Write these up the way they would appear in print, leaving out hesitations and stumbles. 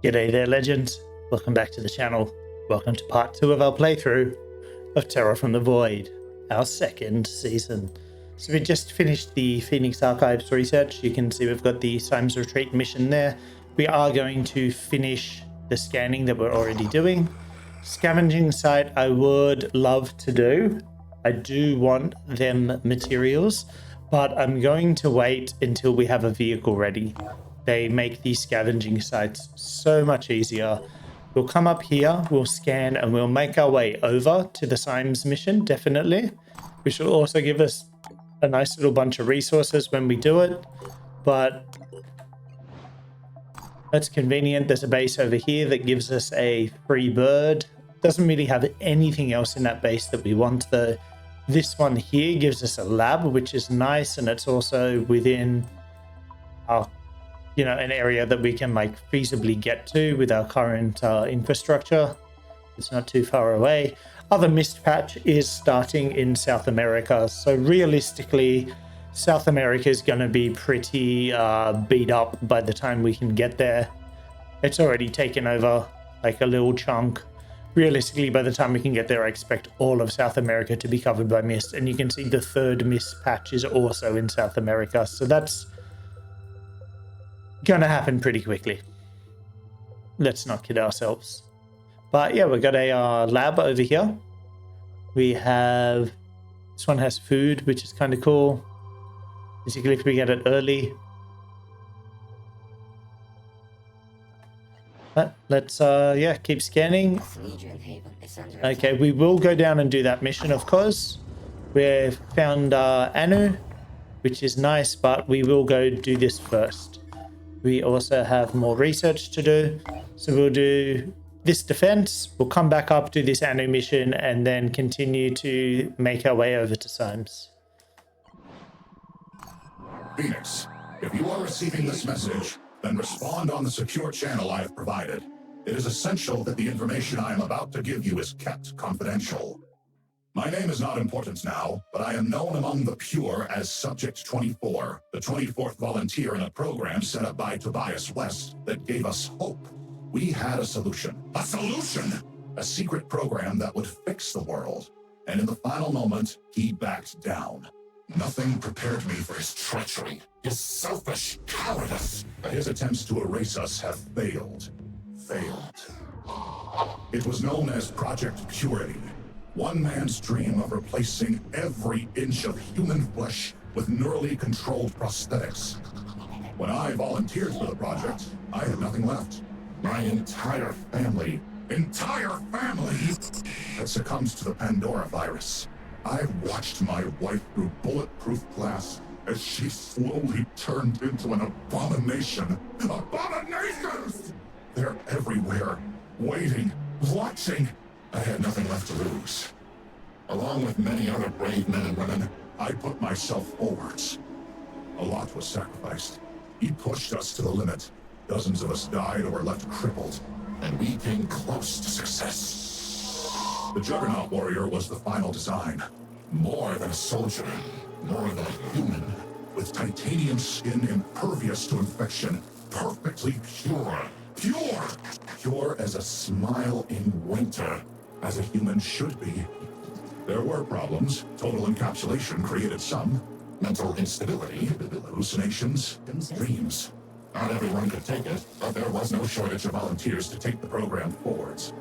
G'day there, legends. Welcome back to the channel. Welcome to part 2 of our playthrough of Terror from the Void, our second season. So we just finished the Phoenix Archives research. You can see we've got the Symes retreat mission there. We are going to finish the scanning that we're already doing. Scavenging site I would love to do. I do want them materials, but I'm going to wait until we have a vehicle ready. They make these scavenging sites so much easier. We'll come up here, we'll scan, and we'll make our way over to the Symes mission, definitely. Which will also give us a nice little bunch of resources when we do it. But that's convenient. There's a base over here that gives us a free bird. Doesn't really have anything else in that base that we want, though. This one here gives us a lab, which is nice, and it's also within our an area that we can feasibly get to with our current infrastructure. It's not too far away. Other mist patch is starting in South America, so realistically South America is going to be pretty beat up by the time we can get there. It's already taken over a little chunk. Realistically, by the time we can get there, I expect all of South America to be covered by mist, and you can see the third mist patch is also in South America, so that's gonna happen pretty quickly. Let's not kid ourselves. But yeah, we've got a lab over here. We have, this one has food, which is kind of cool, particularly if we get it early. But let's keep scanning. Okay, we will go down and do that mission, of course. We've found Anu, which is nice, but we will go do this first. We also have more research to do, so we'll do this defense, we'll come back up, do this Anu mission, and then continue to make our way over to Symes. Phoenix, if you are receiving this message, then respond on the secure channel I have provided. It is essential that the information I am about to give you is kept confidential. My name is not important now, but I am known among the pure as Subject 24, the 24th volunteer in a program set up by Tobias West that gave us hope. We had a solution. A solution! A secret program that would fix the world. And in the final moment, he backed down. Nothing prepared me for his treachery, his selfish cowardice. His attempts to erase us have failed. It was known as Project Purity. One man's dream of replacing every inch of human flesh with neurally controlled prosthetics. When I volunteered for the project, I had nothing left. My entire family had succumbed to the Pandora virus. I watched my wife through bulletproof glass as she slowly turned into an abomination. Abominations! They're everywhere, waiting, watching. I had nothing left to lose. Along with many other brave men and women, I put myself forwards. A lot was sacrificed. He pushed us to the limit. Dozens of us died or were left crippled, and we came close to success. The Juggernaut Warrior was the final design. More than a soldier, more than a human, with titanium skin impervious to infection, perfectly pure. Pure as a smile in winter. As a human should be. There were problems. Total encapsulation created some. Mental instability, hallucinations, dreams. Not everyone could take it, but there was no shortage of volunteers to take the program forwards.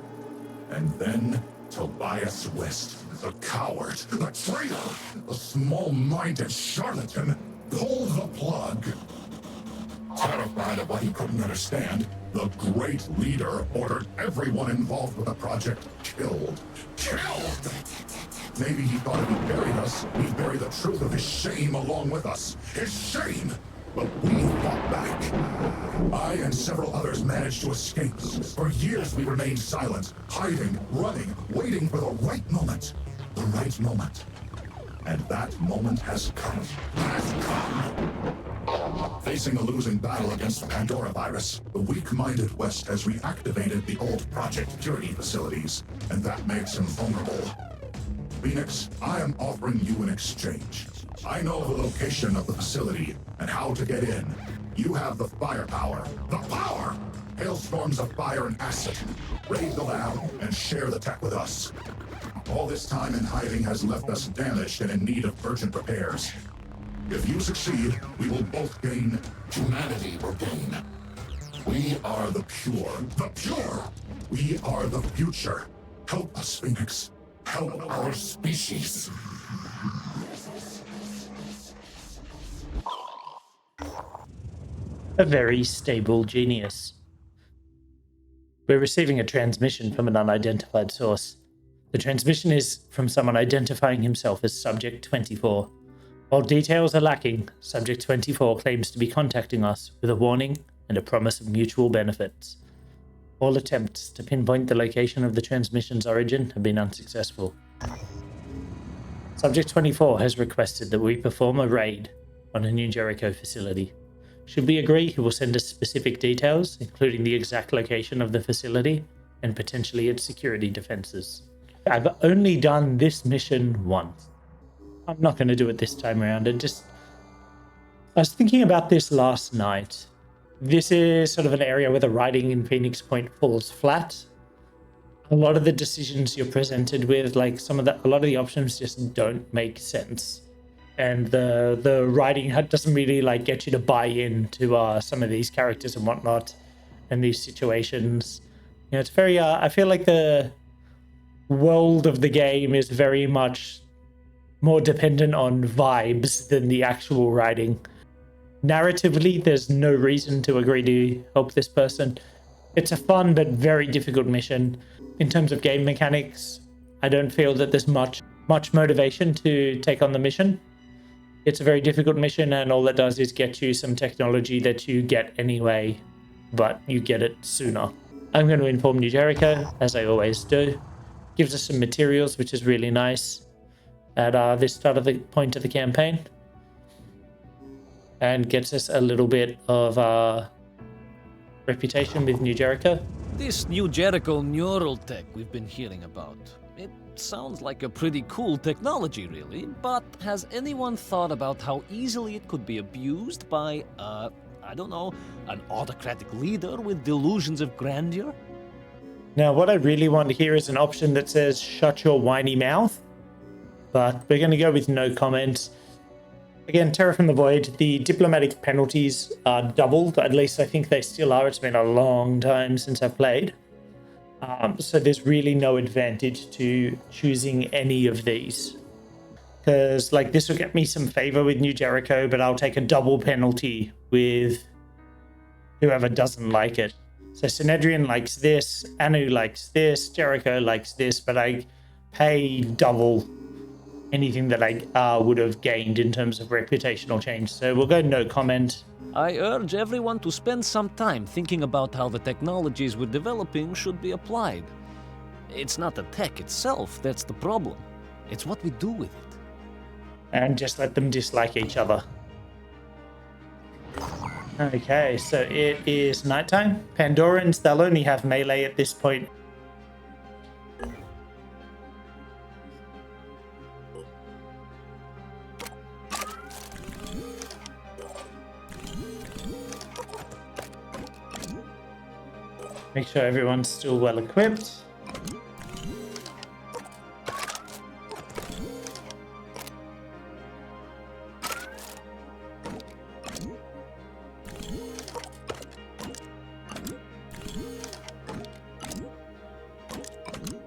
And then Tobias West, the coward, the traitor, the small-minded charlatan, pulled the plug. Terrified of what he couldn't understand, the great leader ordered everyone involved with the project killed. Killed! Maybe he thought if he buried us, he'd bury the truth of his shame along with us. His shame! But we fought back. I and several others managed to escape. For years we remained silent, hiding, running, waiting for the right moment. The right moment. And that moment has come. Facing a losing battle against the Pandora virus, the weak-minded West has reactivated the old Project Purity facilities, and that makes him vulnerable. Phoenix, I am offering you an exchange. I know the location of the facility and how to get in. You have the firepower, the power, hailstorms of fire and acid. Raid the lab and share the tech with us. All this time in hiding has left us damaged and in need of urgent repairs. If you succeed, we will both gain. Humanity will gain. We are the pure. The pure! We are the future. Help us, Phoenix. Help our species. A very stable genius. We're receiving a transmission from an unidentified source. The transmission is from someone identifying himself as Subject 24. While details are lacking, Subject 24 claims to be contacting us with a warning and a promise of mutual benefits. All attempts to pinpoint the location of the transmission's origin have been unsuccessful. Subject 24 has requested that we perform a raid on a New Jericho facility. Should we agree, he will send us specific details, including the exact location of the facility and potentially its security defenses. I've only done this mission once. I'm not going to do it this time around. I was thinking about this last night. This is sort of an area where the writing in Phoenix Point falls flat. A lot of the decisions you're presented with, like a lot of the options just don't make sense. And the writing doesn't really like get you to buy into some of these characters and whatnot and these situations. You know, it's very, I feel like the world of the game is very much more dependent on vibes than the actual writing. Narratively, there's no reason to agree to help this person. It's a fun but very difficult mission. In terms of game mechanics, I don't feel that there's much motivation to take on the mission. It's a very difficult mission, and all it does is get you some technology that you get anyway, but you get it sooner. I'm going to inform New Jericho, as I always do. Gives us some materials, which is really nice at this start of the point of the campaign, and gets us a little bit of reputation with New Jericho. This New Jericho neural tech we've been hearing about, it sounds like a pretty cool technology, really, but has anyone thought about how easily it could be abused by, I don't know, an autocratic leader with delusions of grandeur? Now, what I really want to hear is an option that says, shut your whiny mouth. But we're going to go with no comment. Again, Terror from the Void, the diplomatic penalties are doubled. At least I think they still are. It's been a long time since I've played. So there's really no advantage to choosing any of these. Because like this will get me some favor with New Jericho, but I'll take a double penalty with whoever doesn't like it. So Synedrian likes this, Anu likes this, Jericho likes this, but I pay double anything that I would have gained in terms of reputational change. So we'll go no comment. I urge everyone to spend some time thinking about how the technologies we're developing should be applied. It's not the tech itself that's the problem. It's what we do with it. And just let them dislike each other. Okay, so it is nighttime. Pandorans, they'll only have melee at this point. Make sure everyone's still well equipped.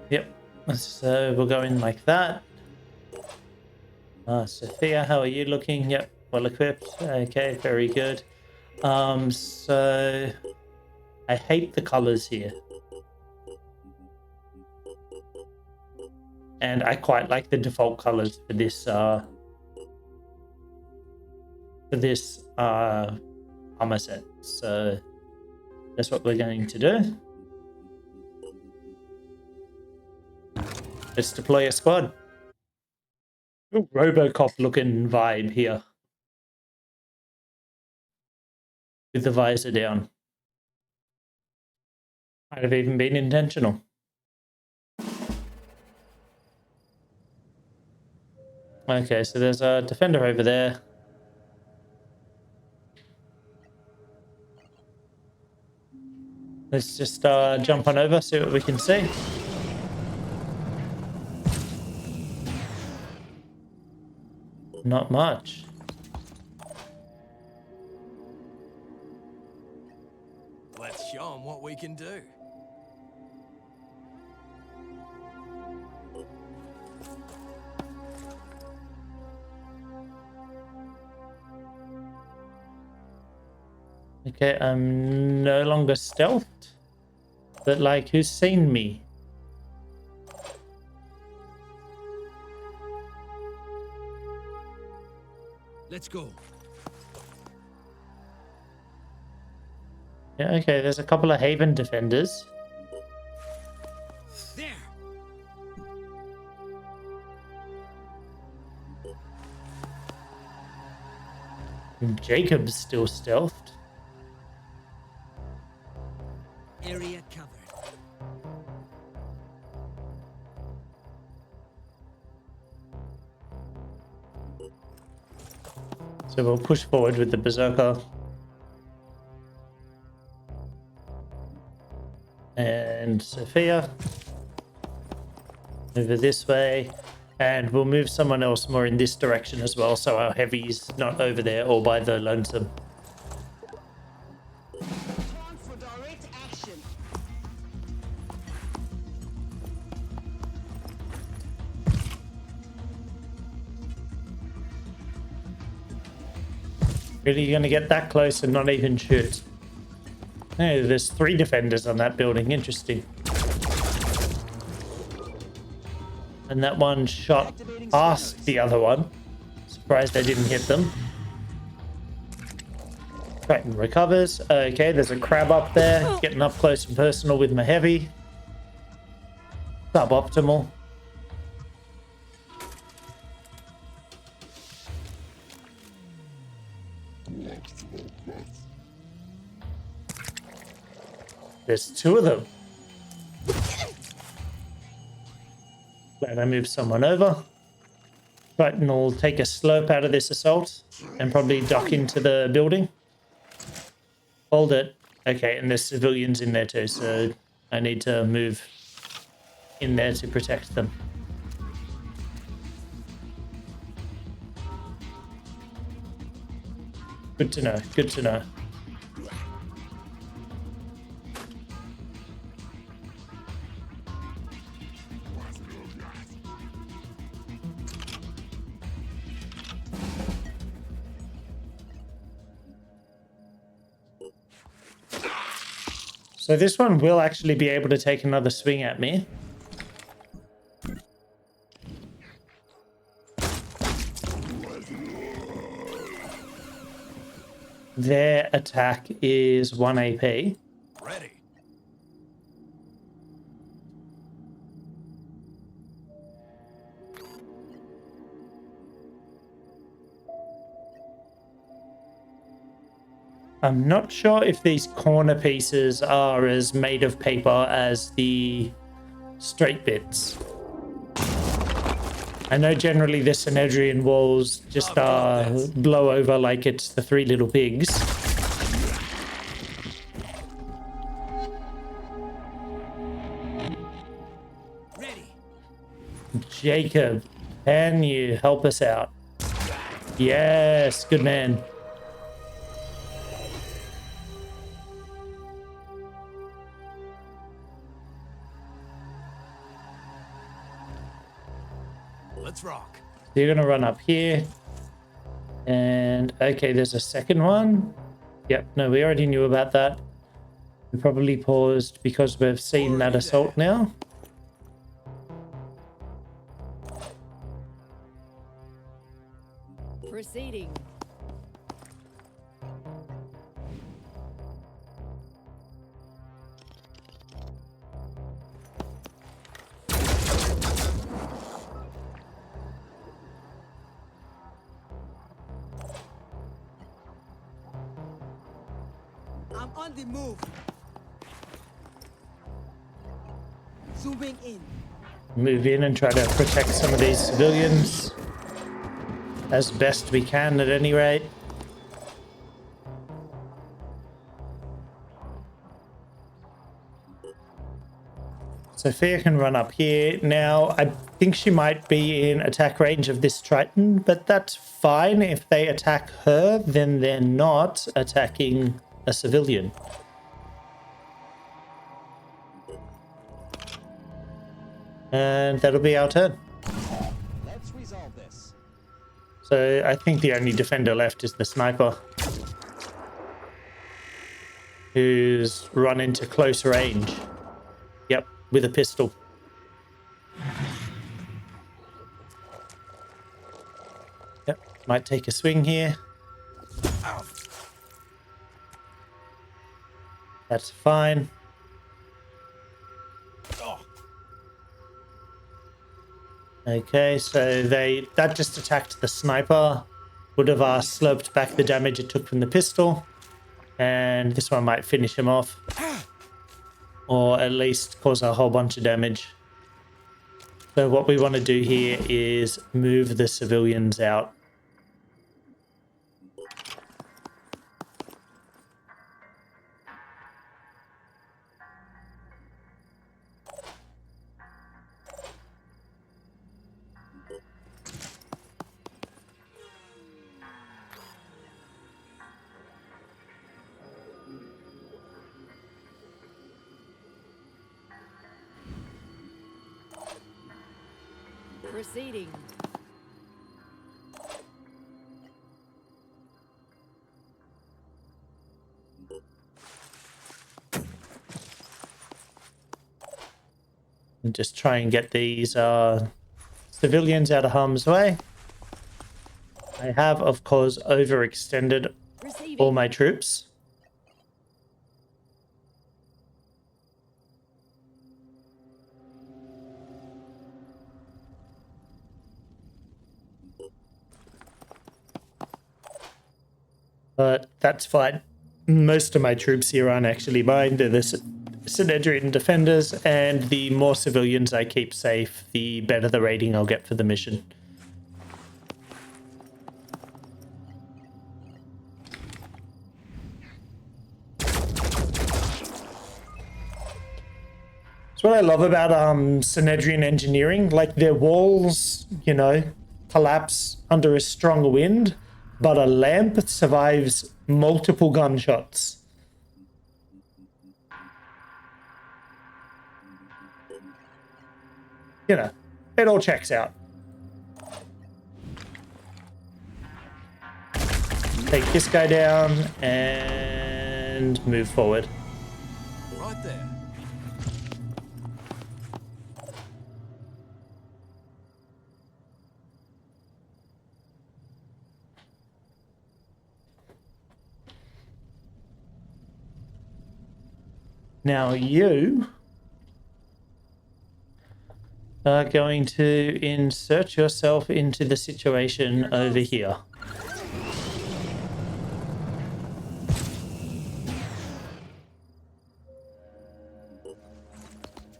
Yep, so we'll go in like that. Sophia, how are you looking? Yep, well equipped. Okay, very good. So I hate the colors here. And I quite like the default colors for this armor set. So that's what we're going to do. Let's deploy a squad. Ooh, Robocop looking vibe here. With the visor down. Might have even been intentional. Okay, so there's a defender over there. Let's just jump on over, see what we can see. Not much. Let's show them what we can do. Okay, I'm no longer stealthed. But like, who's seen me? Let's go. Yeah, okay, there's a couple of Haven defenders. There. Jacob's still stealthed. Area covered. So we'll push forward with the Berserker. And Sophia. Over this way. And we'll move someone else more in this direction as well, so our heavy's not over there or by the lonesome. Plan for direct action. Really gonna get that close and not even shoot? Hey, there's 3 defenders on that building. Interesting. And that one shot past the other one. Surprised I didn't hit them. Triton recovers. Okay, there's a crab up there. Getting up close and personal with my heavy. Suboptimal. There's 2 of them. Glad I moved someone over. Triton will take a slope out of this assault and probably duck into the building. Hold it. Okay, and there's civilians in there too, so I need to move in there to protect them. Good to know, good to know. So this one will actually be able to take another swing at me. Their attack is 1 AP. Ready. I'm not sure if these corner pieces are as made of paper as the straight bits. I know generally the Synedrian walls just blow over like it's the 3 little pigs. Ready. Jacob, can you help us out? Yes, good man. Let's rock. So you're gonna run up here. And okay, there's a second one. Yep, no, we already knew about that. We probably paused because we've seen that assault now. Proceeding. I'm on the move. Zooming in. Move in and try to protect some of these civilians as best we can at any rate. Sophia can run up here. Now, I think she might be in attack range of this Triton, but that's fine. If they attack her, then they're not attacking a civilian. And that'll be our turn. Let's resolve this. So I think the only defender left is the sniper, who's run into close range. Yep, with a pistol. Yep, might take a swing here. That's fine. Okay, so that just attacked the sniper. Would have slurped back the damage it took from the pistol. And this one might finish him off. Or at least cause a whole bunch of damage. So what we want to do here is move the civilians out. Proceeding. And just try and get these civilians out of harm's way. I have, of course, overextended Receiving. all my troops. But that's fine. Most of my troops here aren't actually mine. They're the Synedrian defenders, and the more civilians I keep safe, the better the rating I'll get for the mission. That's what I love about Synedrian engineering. Like, their walls, you know, collapse under a strong wind, but a lamp survives multiple gunshots. You know, it all checks out. Take this guy down and move forward. Right there. Now you are going to insert yourself into the situation over here.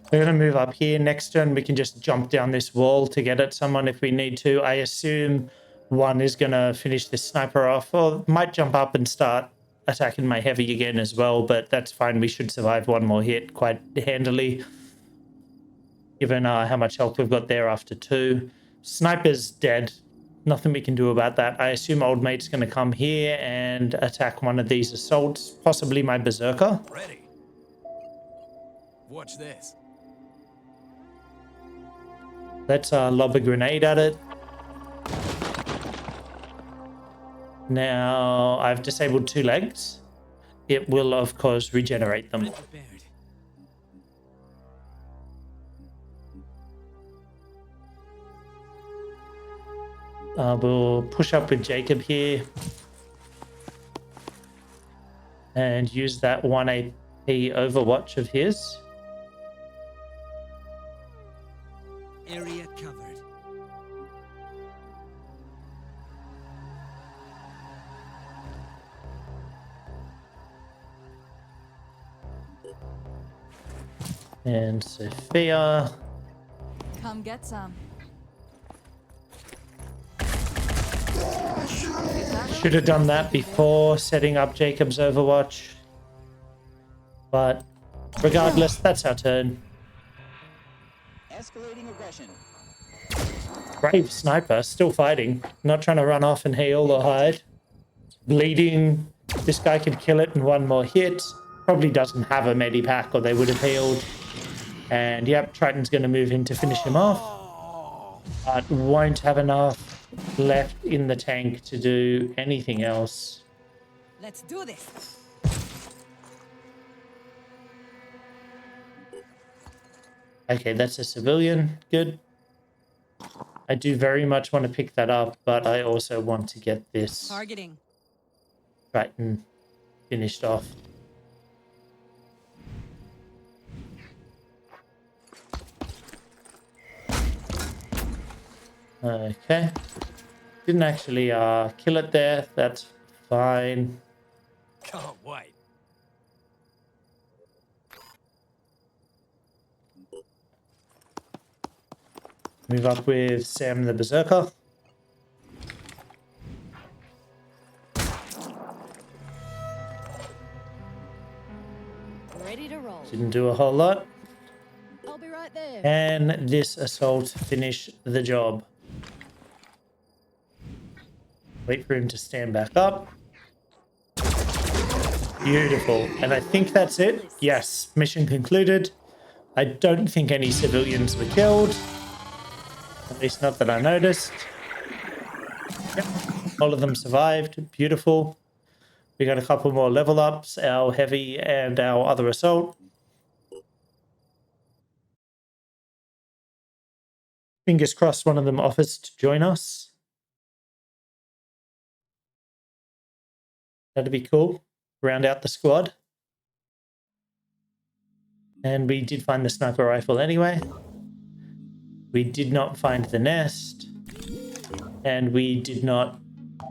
We're going to move up here. Next turn, we can just jump down this wall to get at someone if we need to. I assume one is going to finish this sniper off, or might jump up and start attacking my heavy again as well, but that's fine. We should survive one more hit quite handily, given how much health we've got there after 2. Sniper's dead. Nothing we can do about that. I assume old mate's going to come here and attack one of these assaults, possibly my berserker. Ready. Watch this. Let's lob a grenade at it. Now, I've disabled 2 legs. It will, of course, regenerate them. I'm prepared. We'll push up with Jacob here. And use that 1 AP overwatch of his. Area covered. And Sophia. Come get some. Should have done that before setting up Jacob's overwatch. But regardless, that's our turn. Escalating aggression. Brave sniper, still fighting. Not trying to run off and heal or hide. Bleeding. This guy could kill it in one more hit. Probably doesn't have a medipack or they would have healed. And yep, Triton's going to move in to finish him off. But won't have enough left in the tank to do anything else. Let's do this. Okay, that's a civilian. Good. I do very much want to pick that up, but I also want to get this Targeting. Triton finished off. Okay. Didn't actually kill it there. That's fine. Can't wait. Move up with Sam the Berserker. Ready to roll. Didn't do a whole lot. I'll be right there. Can this assault finish the job? Wait for him to stand back up. Beautiful. And I think that's it. Yes, mission concluded. I don't think any civilians were killed. At least not that I noticed. Yep. All of them survived. Beautiful. We got a couple more level ups, our heavy and our other assault. Fingers crossed one of them offers to join us. That'd be cool. Round out the squad. And we did find the sniper rifle anyway. We did not find the nest. And we did not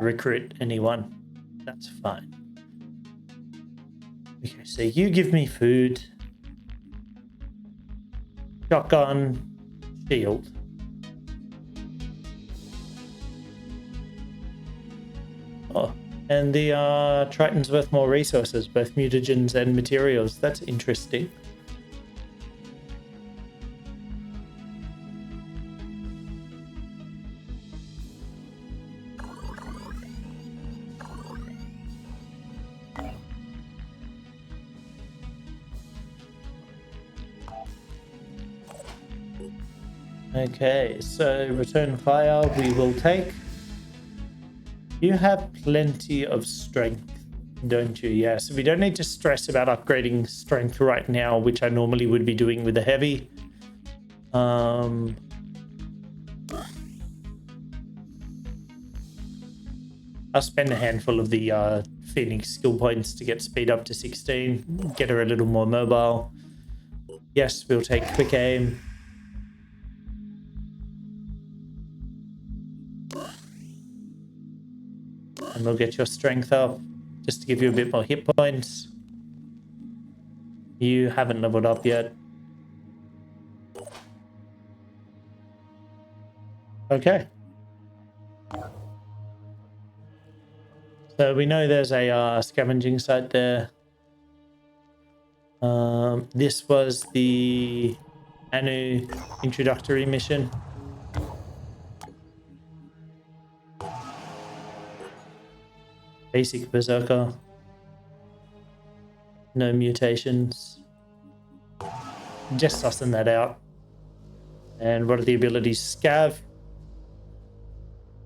recruit anyone. That's fine. Okay, so you give me food. Shotgun. Shield. Oh, and the Triton's worth more resources, both mutagens and materials. That's interesting. Okay, so return fire we will take. You have plenty of strength, don't you? Yeah, so we don't need to stress about upgrading strength right now, which I normally would be doing with the heavy. I'll spend a handful of the Phoenix skill points to get speed up to 16, get her a little more mobile. Yes, we'll take quick aim. And we'll get your strength up, just to give you a bit more hit points. You haven't leveled up yet. Okay. So we know there's a scavenging site there. This was the Anu introductory mission. Basic Berserker. No mutations. Just sussing that out. And what are the abilities? Scav.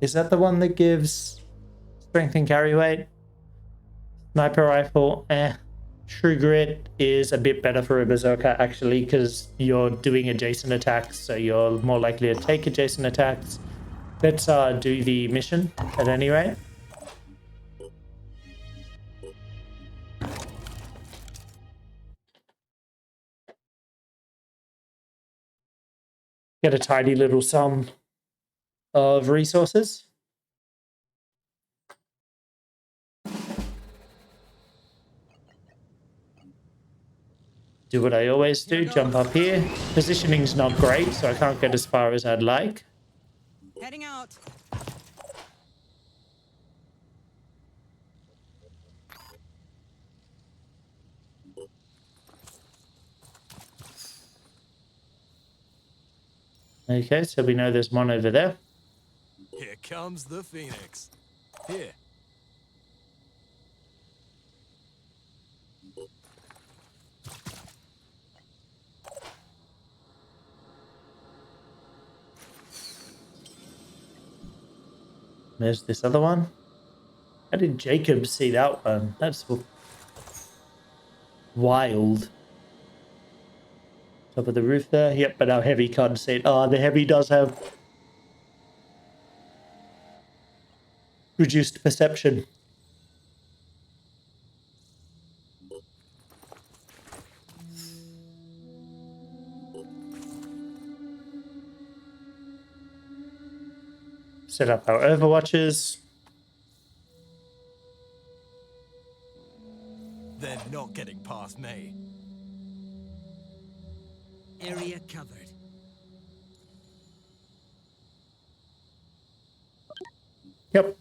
Is that the one that gives strength and carry weight? Sniper rifle. True Grit is a bit better for a Berserker actually, because you're doing adjacent attacks, so you're more likely to take adjacent attacks. Let's do the mission at any rate. Get a tidy little sum of resources. Do what I always do, jump up here. Positioning's not great, so I can't get as far as I'd like. Heading out. Okay, so we know there's one over there. Here comes the Phoenix. Here. There's this other one. How did Jacob see that one? That's wild. Top of the roof there. Yep, but our heavy can't see it. Oh, the heavy does have reduced perception. Set up our overwatches. They're not getting past me. Area covered. Yep.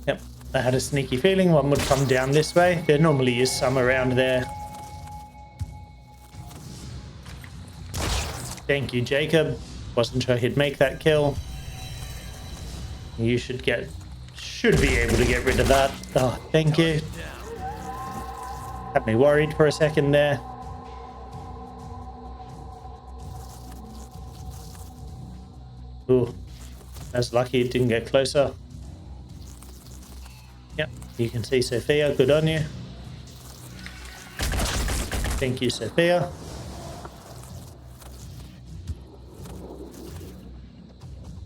Yep. I had a sneaky feeling one would come down this way. There normally is some around there. Thank you, Jacob. Wasn't sure he'd make that kill. You should be able to get rid of that. Oh, thank you. Had me worried for a second there. Ooh, I was lucky it didn't get closer. Yep, you can see Sophia. Good on you. Thank you, Sophia.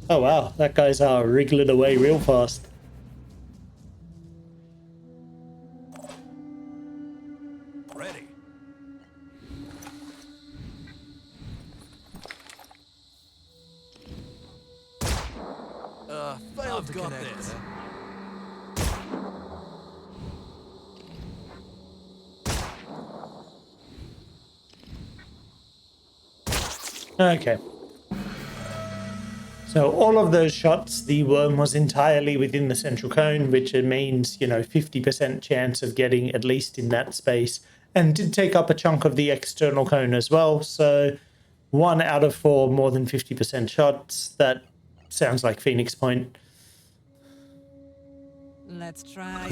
Oh wow, that guy's wriggling away real fast. Ready. Failed to connect. This. Okay. So all of those shots, the worm was entirely within the central cone, which means, 50% chance of getting at least in that space, and did take up a chunk of the external cone as well. So 1 out of 4, more than 50% shots. That sounds like Phoenix Point. Let's try.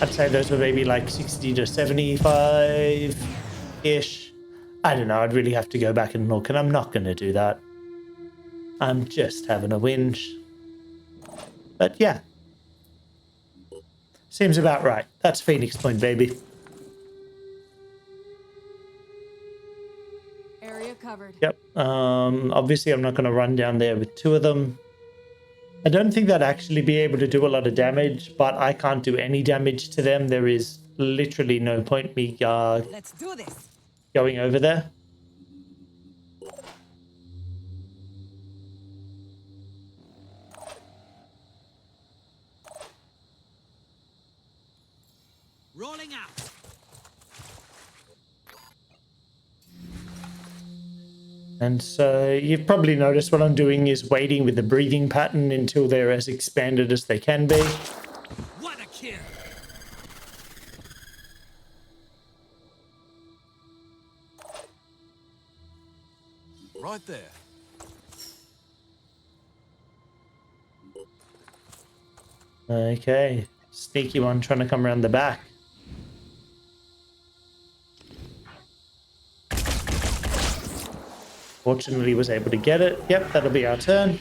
I'd say those were maybe like 60 to 75-ish. I don't know. I'd really have to go back and look, and I'm not going to do that. I'm just having a whinge. But yeah. Seems about right. That's Phoenix Point, baby. Area covered. Yep. Obviously, I'm not going to run down there with 2 of them. I don't think they'd actually be able to do a lot of damage, but I can't do any damage to them. There is literally no point me Let's do this. going over there. Rolling out. And so you've probably noticed what I'm doing is waiting with the breathing pattern until they're as expanded as they can be. What a kill. Right there. Okay. Sneaky one trying to come around the back. Fortunately was able to get it. Yep, that'll be our turn.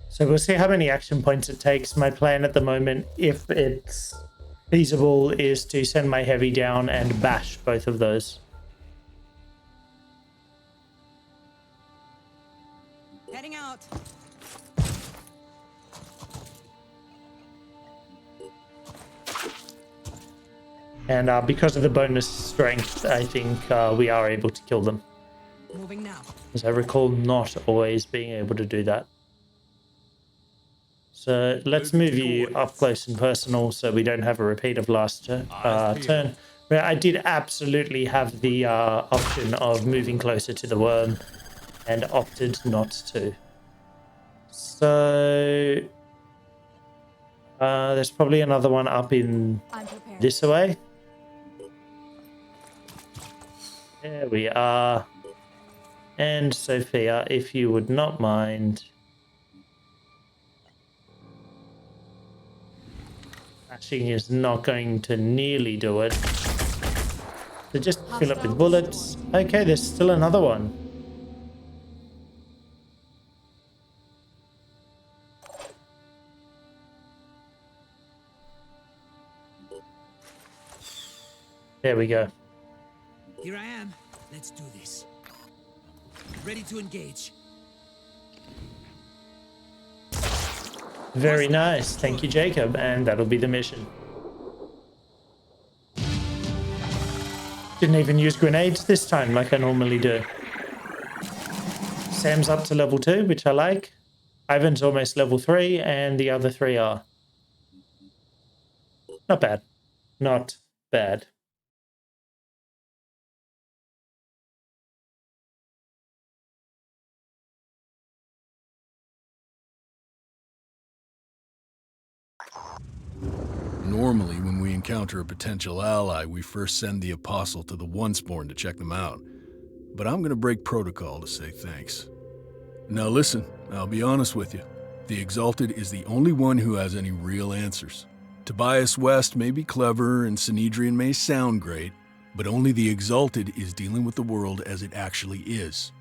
So we'll see how many action points it takes. My plan at the moment, if it's feasible, is to send my heavy down and bash both of those. Heading out. And because of the bonus strength, I think we are able to kill them. Moving now. As I recall, not always being able to do that. So let's move you up close and personal so we don't have a repeat of last turn. But I did absolutely have the option of moving closer to the worm and opted not to. So There's probably another one up in I'm prepared. this way. There we are. And Sophia, if you would not mind. Flashing is not going to nearly do it. So just fill up with bullets. Okay, there's still another one. There we go. Here I am. Let's do this. Ready to engage. Very nice. Thank you, Jacob. And that'll be the mission. Didn't even use grenades this time like I normally do. Sam's up to level 2, which I like. Ivan's almost level 3, and the other 3 are. Not bad. Not bad. Normally, when we encounter a potential ally, we first send the Apostle to the Onceborn to check them out. But I'm gonna break protocol to say thanks. Now listen, I'll be honest with you. The Exalted is the only one who has any real answers. Tobias West may be clever and Synedrian may sound great, but only the Exalted is dealing with the world as it actually is.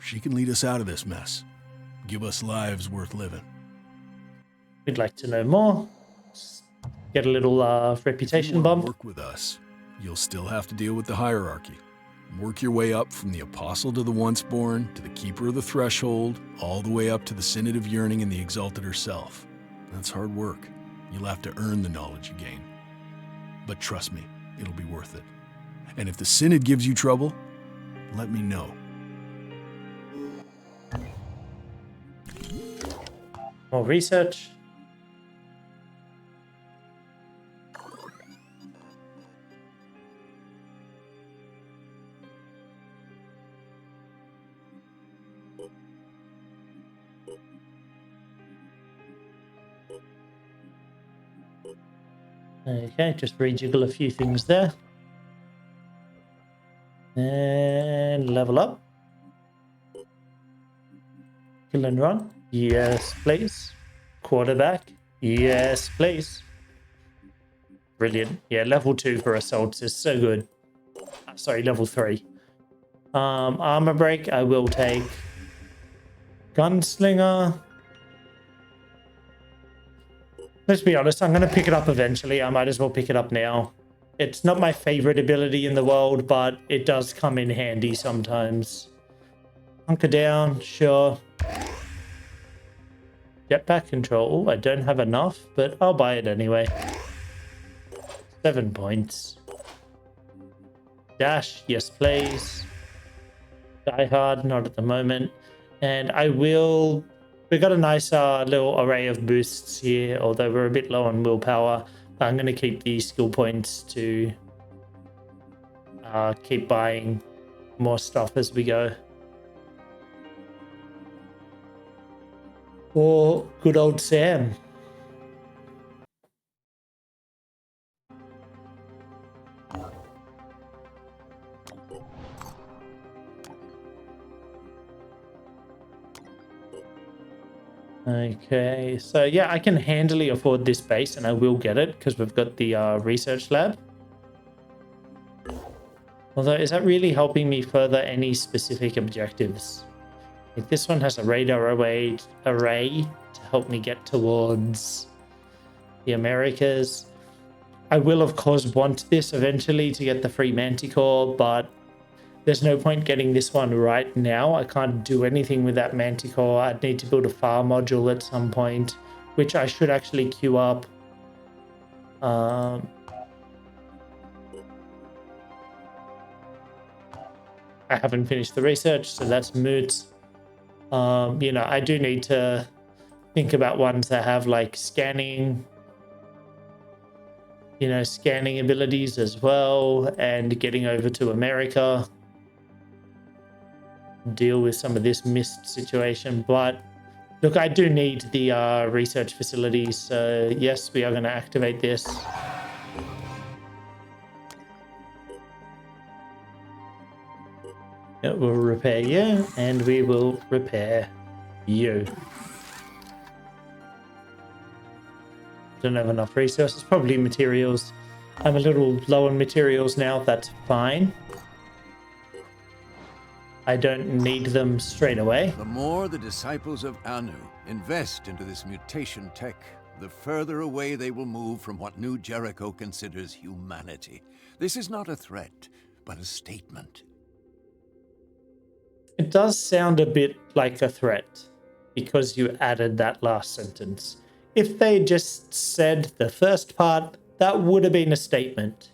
She can lead us out of this mess. Give us lives worth living. We'd like to know more. Get a little reputation If you wanna bump. work with us, you'll still have to deal with the hierarchy. Work your way up from the Apostle to the Onceborn, to the Keeper of the Threshold, all the way up to the Synod of Yearning and the Exalted herself. That's hard work. You'll have to earn the knowledge you gain. But trust me, it'll be worth it. And if the Synod gives you trouble, let me know. More research. Okay, just rejiggle a few things there. And level up. Kill and run. Yes, please. Quarterback. Yes, please. Brilliant. Yeah, level 2 for assaults is so good. Sorry, level 3. Armor break, I will take. Gunslinger. Let's be honest, I'm going to pick it up eventually. I might as well pick it up now. It's not my favorite ability in the world, but it does come in handy sometimes. Hunker down, sure. Jetpack control. Oh, I don't have enough, but I'll buy it anyway. 7 points. Dash, yes please. Die Hard, not at the moment. And I will... We've got a nice little array of boosts here, although we're a bit low on willpower. I'm going to keep the skill points to keep buying more stuff as we go. Or good old Sam. Okay, so yeah, I can handily afford this base and I will get it because we've got the research lab. Although, is that really helping me further any specific objectives? Like this one has a radar array to help me get towards the Americas. I will, of course, want this eventually to get the free Manticore, but there's no point getting this one right now. I can't do anything with that Manticore. I'd need to build a FAR module at some point, which I should actually queue up. I haven't finished the research, so that's moot. You know, I do need to think about ones that have like scanning, scanning abilities as well, and getting over to America. Deal with some of this mist situation, but Look, I do need the research facilities, so yes, we are going to activate this. It will repair you, and we will repair you. Don't have enough resources, probably materials. I'm a little low on materials now, that's fine. I don't need them straight away. The more the disciples of Anu invest into this mutation tech, the further away they will move from what New Jericho considers humanity. This is not a threat, but a statement. It does sound a bit like a threat because you added that last sentence. If they just said the first part, that would have been a statement.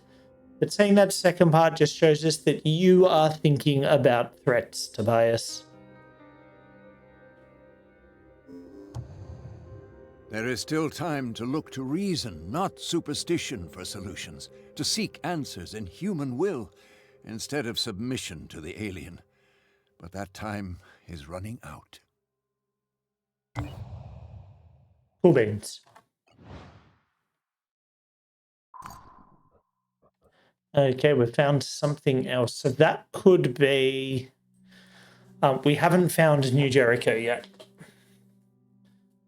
But saying that second part just shows us that you are thinking about threats, Tobias. There is still time to look to reason, not superstition, for solutions, to seek answers in human will, instead of submission to the alien. But that time is running out. Cool beans. Okay, we found something else. So that could be... we haven't found New Jericho yet.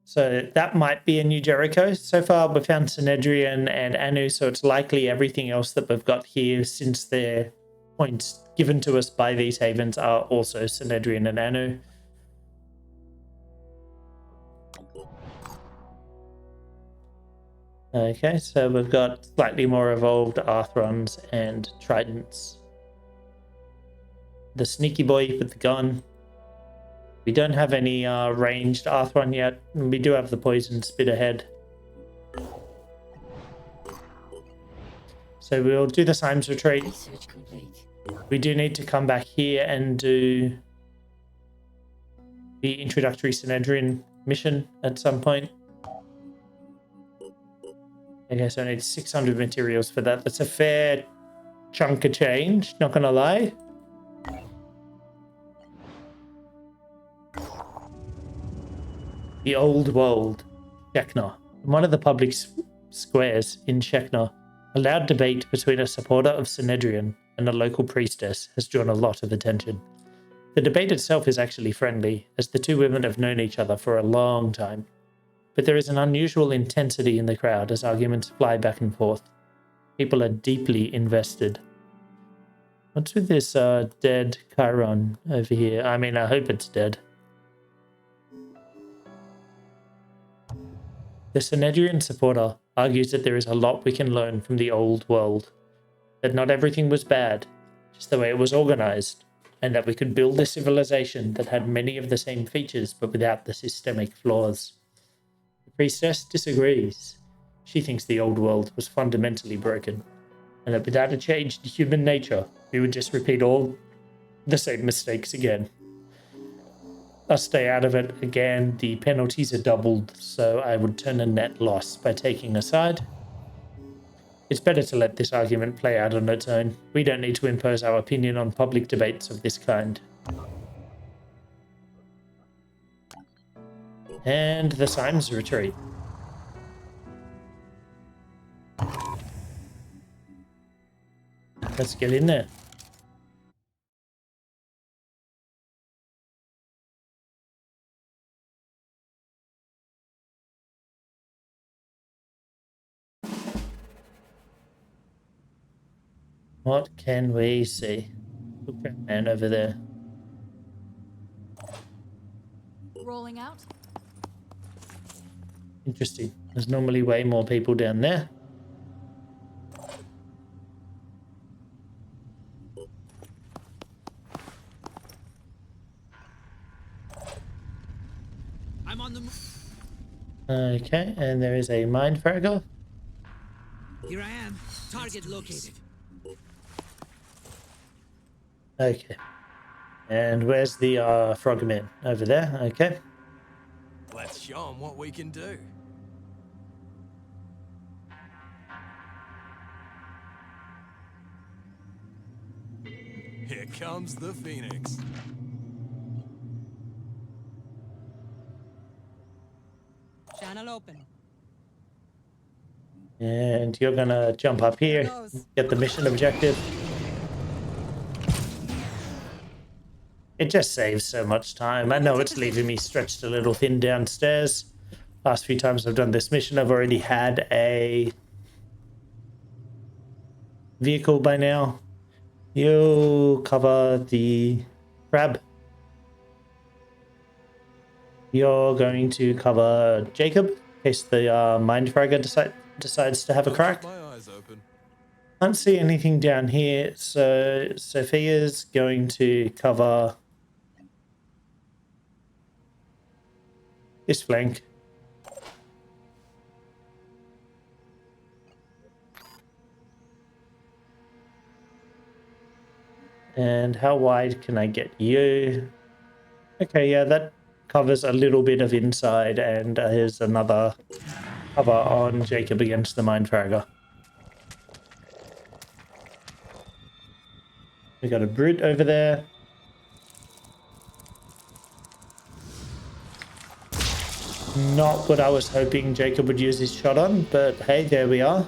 So that might be a New Jericho. So far, we found Synedrian and Anu, so it's likely everything else that we've got here, since their points given to us by these havens are also Synedrian and Anu. Okay, so we've got slightly more evolved Arthrons and Tridents. The sneaky boy with the gun. We don't have any ranged Arthron yet. We do have the poison spit ahead. So we'll do the Symes retreat. Research complete. We do need to come back here and do the introductory Synedrian mission at some point. Okay, so I need 600 materials for that. That's a fair chunk of change, not gonna lie. The old world, Shekna. One of the public squares in Shekna, a loud debate between a supporter of Synedrian and a local priestess has drawn a lot of attention. The debate itself is actually friendly, as the two women have known each other for a long time. But there is an unusual intensity in the crowd as arguments fly back and forth. People are deeply invested. What's with this dead Chiron over here? I mean, I hope it's dead. The Synedrian supporter argues that there is a lot we can learn from the old world. That not everything was bad, just the way it was organized, and that we could build a civilization that had many of the same features but without the systemic flaws. The priestess disagrees. She thinks the old world was fundamentally broken, and that without a change in human nature, we would just repeat all the same mistakes again. I'll stay out of it again. The penalties are doubled, so I would turn a net loss by taking a side. It's better to let this argument play out on its own. We don't need to impose our opinion on public debates of this kind. And the Symes retreat. Let's get in there. What can we see? Look at that man over there. Rolling out. Interesting. There's normally way more people down there. I'm on the move. Okay, and there is a mind fragger. Here I am. Target located. Okay. And where's the frogman? Over there, okay. Let's show them what we can do. Here comes the Phoenix. Panel open. And you're gonna jump up here, get the mission objective. It just saves so much time. I know it's leaving me stretched a little thin downstairs. Last few times I've done this mission, I've already had a vehicle by now. You cover the crab. You're going to cover Jacob in case the mind fragger decides to have a crack. My eyes open. Can't see anything down here, so Sophia's going to cover this flank. And how wide can I get you? Okay, yeah, that covers a little bit of inside, and here's another cover on Jacob against the mind fragger. We got a brute over there. Not what I was hoping Jacob would use his shot on, but hey, there we are.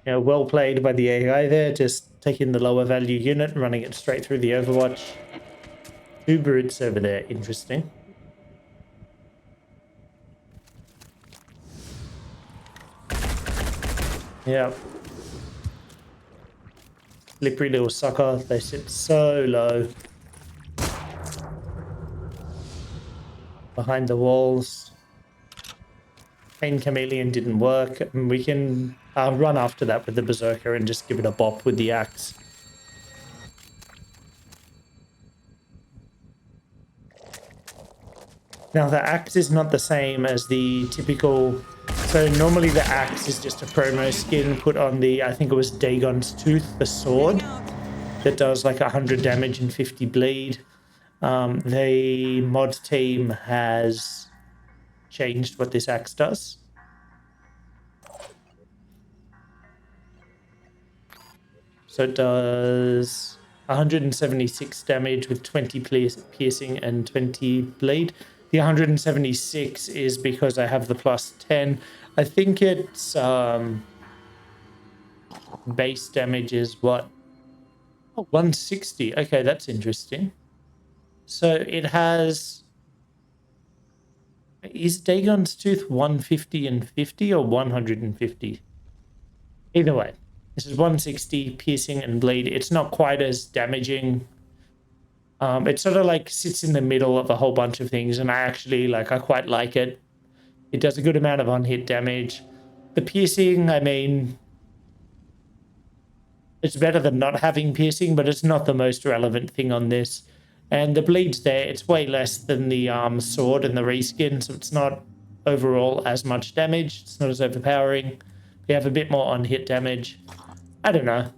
Yeah, well played by the AI there, just taking the lower value unit and running it straight through the Overwatch. 2 brutes over there, interesting. Yeah. Slippery little sucker, they sit so low. Behind the walls. Pain Chameleon didn't work, and we can run after that with the Berserker and just give it a bop with the axe. Now the axe is not the same as the typical, so normally the axe is just a promo skin put on the, I think it was Dagon's Tooth, the sword, that does like 100 damage and 50 bleed. The mod team has changed what this axe does. So it does 176 damage with 20 piercing and 20 bleed. The 176 is because I have the plus 10. I think it's base damage is what? Oh, 160. Okay, that's interesting. So it has... Is Dagon's Tooth 150 and 50 or 150? Either way, this is 160 piercing and bleed. It's not quite as damaging. It sort of like sits in the middle of a whole bunch of things, and I quite like it. It does a good amount of on-hit damage. The piercing, I mean, it's better than not having piercing, but it's not the most relevant thing on this. And the bleed's there. It's way less than the sword and the reskin, so it's not overall as much damage. It's not as overpowering. We have a bit more on-hit damage. I don't know.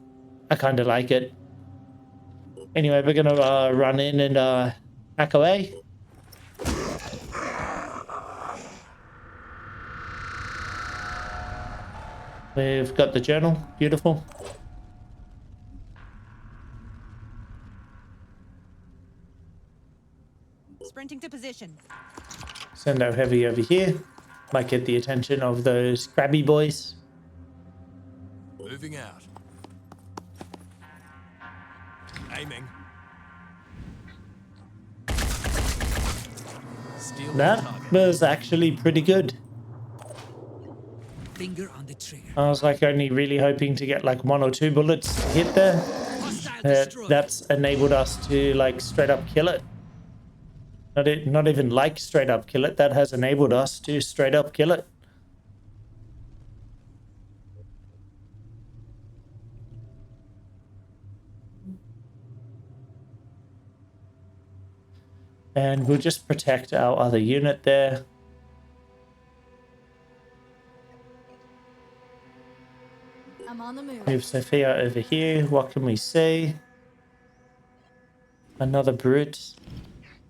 I kind of like it. Anyway, we're going to run in and hack away. We've got the journal. Beautiful. Sprinting to position. Send our heavy over here. Might get the attention of those crabby boys. Moving out. Aiming. Steal the That target. was actually pretty good. Finger on the trigger. I was like only really hoping to get like 1 or 2 bullets to hit there. Hostile destroyed. That's enabled us to like straight up kill it. Not even like straight up kill it. That has enabled us to straight up kill it. And we'll just protect our other unit there. I'm on the move. Move Sophia over here. What can we see? Another brute.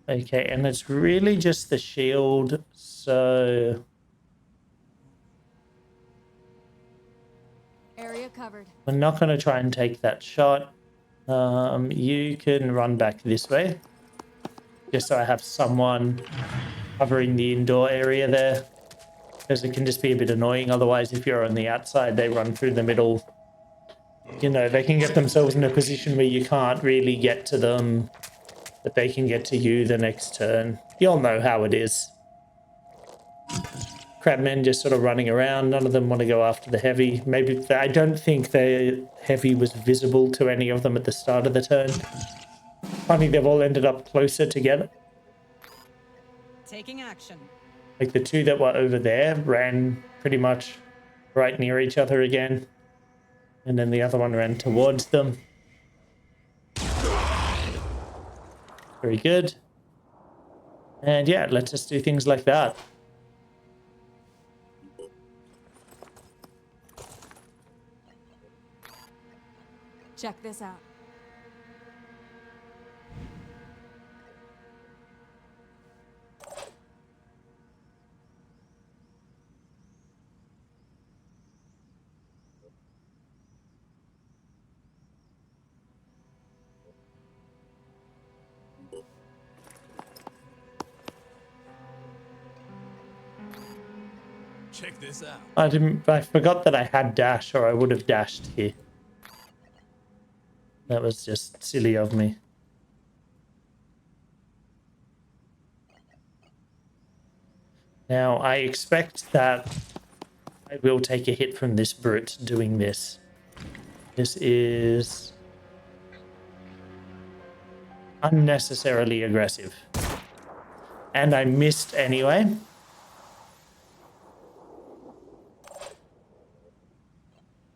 Okay, and it's really just the shield, so... Area covered. We're not going to try and take that shot. You can run back this way. Just so I have someone covering the indoor area there, because it can just be a bit annoying. Otherwise, if you're on the outside, they run through the middle. You know, they can get themselves in a position where you can't really get to them, but they can get to you the next turn. You'll know how it is. Crabmen just sort of running around. None of them want to go after the heavy. Maybe I don't think the heavy was visible to any of them at the start of the turn. Funny, they've all ended up closer together. Taking action. Like the two that were over there ran pretty much right near each other again. And then the other one ran towards them. Very good. And yeah, let's just do things like that. Check this out. Check this out. I forgot that I had dash, or I would have dashed here. That was just silly of me. Now, I expect that I will take a hit from this brute doing this. This is unnecessarily aggressive. And I missed anyway.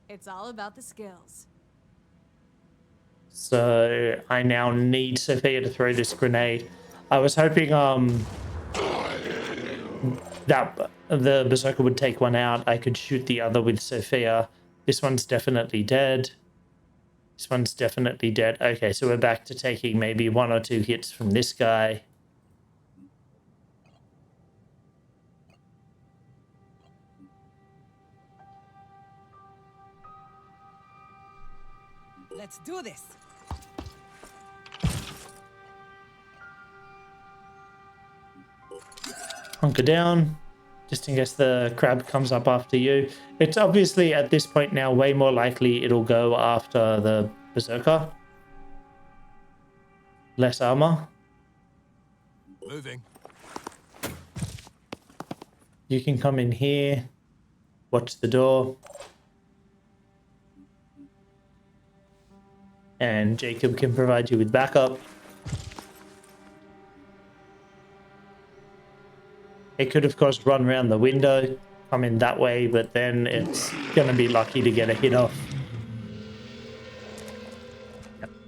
It's all about the skills. So I now need Sophia to throw this grenade. I was hoping that the berserker would take one out. I could shoot the other with Sophia. This one's definitely dead. This one's definitely dead. Okay, so we're back to taking maybe 1 or 2 hits from this guy. Let's do this. Hunker down, just in case the crab comes up after you. It's obviously at this point now way more likely it'll go after the berserker. Less armor. Moving. You can come in here, watch the door. And Jacob can provide you with backup. It could, of course, run around the window, come in that way, but then it's going to be lucky to get a hit off.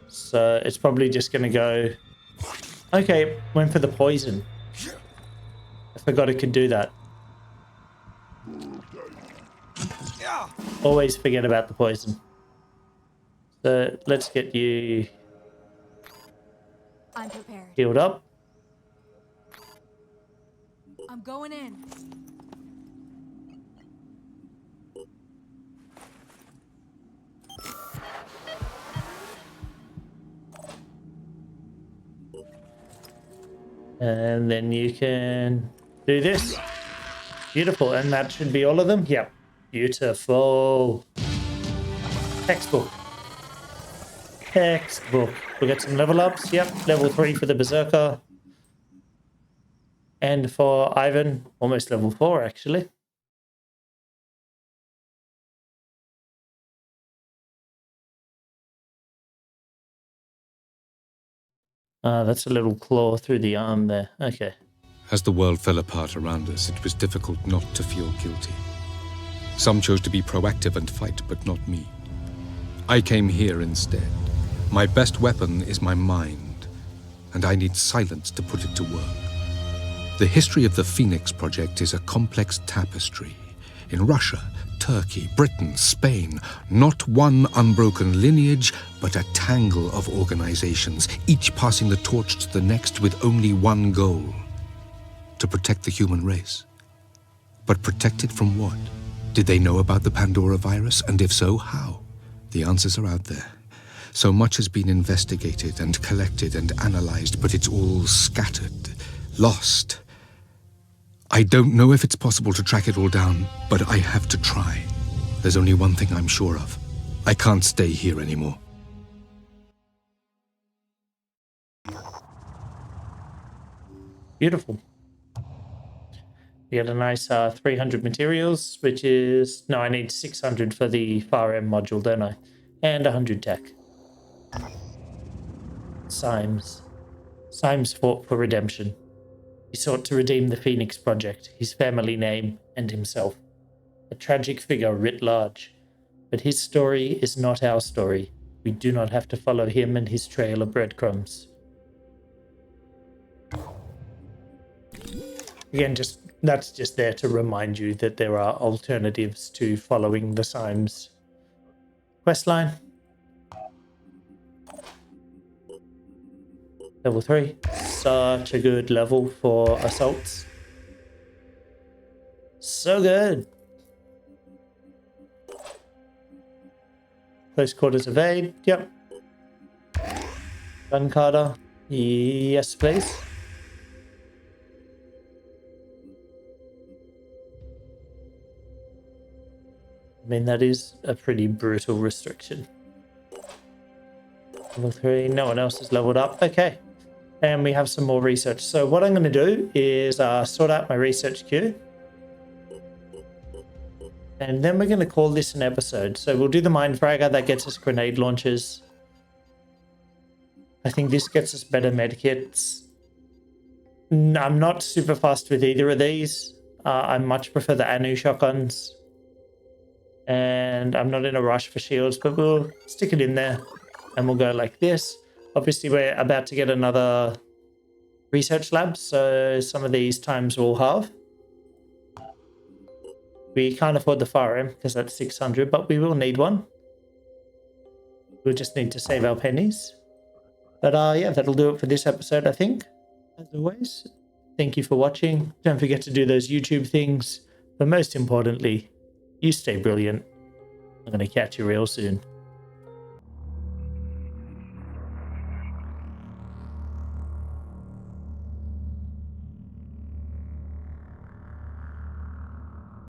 So it's probably just going to go... Okay, went for the poison. I forgot it could do that. Always forget about the poison. So let's get you I'm prepared. healed up. I'm going in. And then you can do this. Beautiful. And that should be all of them. Yep. Beautiful. Textbook. Textbook. We'll get some level ups. Yep. Level 3 for the Berserker. And for Ivan, almost level 4 actually. That's a little claw through the arm there. Okay. As the world fell apart around us, it was difficult not to feel guilty. Some chose to be proactive and fight, but not me. I came here instead. My best weapon is my mind, and I need silence to put it to work. The history of the Phoenix Project is a complex tapestry. In Russia, Turkey, Britain, Spain, not one unbroken lineage, but a tangle of organizations, each passing the torch to the next with only one goal: to protect the human race. But protect it from what? Did they know about the Pandora virus, and if so, how? The answers are out there. So much has been investigated and collected and analyzed, but it's all scattered, lost, I don't know if it's possible to track it all down, but I have to try. There's only one thing I'm sure of. I can't stay here anymore. Beautiful. We get a nice 300 materials, which is... No, I need 600 for the far end module, don't I? And 100 tech. Symes. Symes fought for redemption. He sought to redeem the Phoenix Project, his family name, and himself. A tragic figure writ large. But his story is not our story. We do not have to follow him and his trail of breadcrumbs. Again, that's just there to remind you that there are alternatives to following the Symes questline. Level 3. Such a good level for assaults. So good. Close quarters evade. Yep. Gun Carter. Yes, please. I mean, that is a pretty brutal restriction. Level 3. No one else is leveled up. Okay. And we have some more research. So what I'm going to do is sort out my research queue. And then we're going to call this an episode. So we'll do the Mind Fragger. That gets us grenade launchers. I think this gets us better medkits. I'm not super fast with either of these. I much prefer the Anu shotguns. And I'm not in a rush for shields, but we'll stick it in there. And we'll go like this. Obviously, we're about to get another research lab, so some of these times will halve. We can't afford the firearm because that's 600, but we will need one. We'll just need to save our pennies. But yeah, that'll do it for this episode, I think. As always, thank you for watching. Don't forget to do those YouTube things. But most importantly, you stay brilliant. I'm going to catch you real soon.